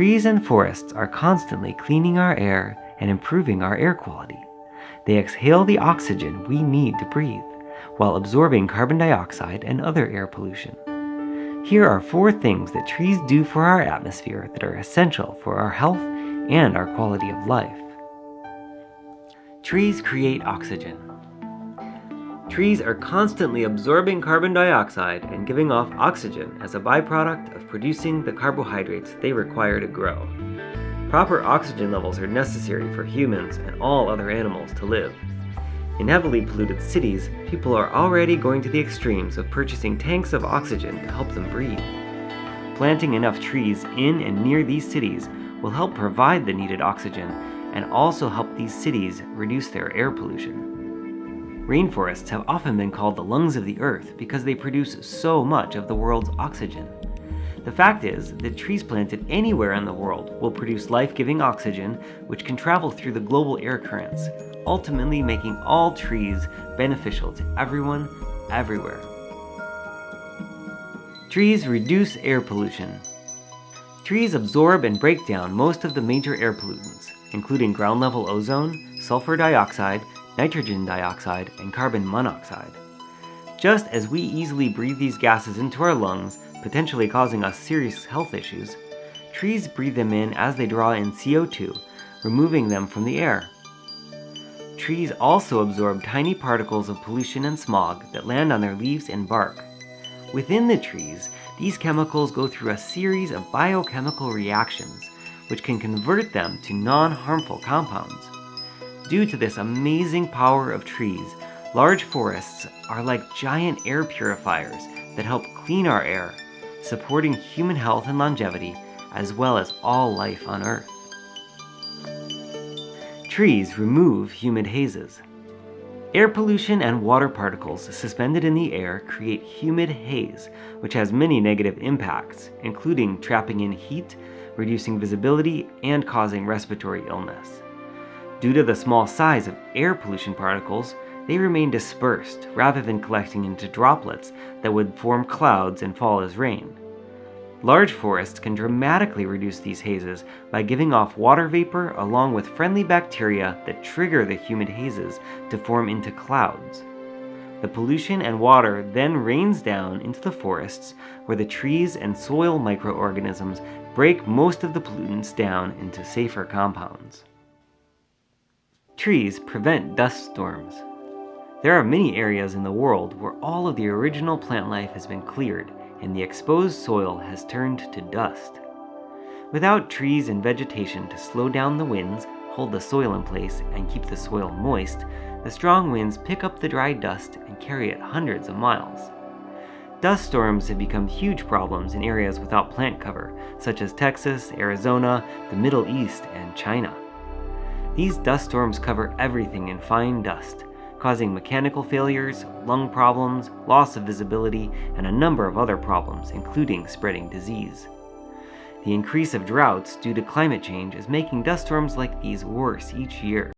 Trees and forests are constantly cleaning our air and improving our air quality. They exhale the oxygen we need to breathe, while absorbing carbon dioxide and other air pollution. Here are 4 things that trees do for our atmosphere that are essential for our health and our quality of life. Trees create oxygen. Trees are constantly absorbing carbon dioxide and giving off oxygen as a byproduct of producing the carbohydrates they require to grow. Proper oxygen levels are necessary for humans and all other animals to live. In heavily polluted cities, people are already going to the extremes of purchasing tanks of oxygen to help them breathe. Planting enough trees in and near these cities will help provide the needed oxygen and also help these cities reduce their air pollution. Rainforests have often been called the lungs of the earth because they produce so much of the world's oxygen. The fact is that trees planted anywhere in the world will produce life-giving oxygen, which can travel through the global air currents, ultimately making all trees beneficial to everyone, everywhere. Trees reduce air pollution. Trees absorb and break down most of the major air pollutants, including ground-level ozone, sulfur dioxide, nitrogen dioxide, and carbon monoxide. Just as we easily breathe these gases into our lungs, potentially causing us serious health issues, trees breathe them in as they draw in CO2, removing them from the air. Trees also absorb tiny particles of pollution and smog that land on their leaves and bark. Within the trees, these chemicals go through a series of biochemical reactions, which can convert them to non-harmful compounds. Due to this amazing power of trees, large forests are like giant air purifiers that help clean our air, supporting human health and longevity, as well as all life on Earth. Trees remove humid hazes. Air pollution and water particles suspended in the air create humid haze, which has many negative impacts, including trapping in heat, reducing visibility, and causing respiratory illness. Due to the small size of air pollution particles, they remain dispersed rather than collecting into droplets that would form clouds and fall as rain. Large forests can dramatically reduce these hazes by giving off water vapor along with friendly bacteria that trigger the humid hazes to form into clouds. The pollution and water then rains down into the forests, where the trees and soil microorganisms break most of the pollutants down into safer compounds. Trees prevent dust storms. There are many areas in the world where all of the original plant life has been cleared and the exposed soil has turned to dust. Without trees and vegetation to slow down the winds, hold the soil in place, and keep the soil moist, the strong winds pick up the dry dust and carry it hundreds of miles. Dust storms have become huge problems in areas without plant cover, such as Texas, Arizona, the Middle East, and China. These dust storms cover everything in fine dust, causing mechanical failures, lung problems, loss of visibility, and a number of other problems, including spreading disease. The increase of droughts due to climate change is making dust storms like these worse each year.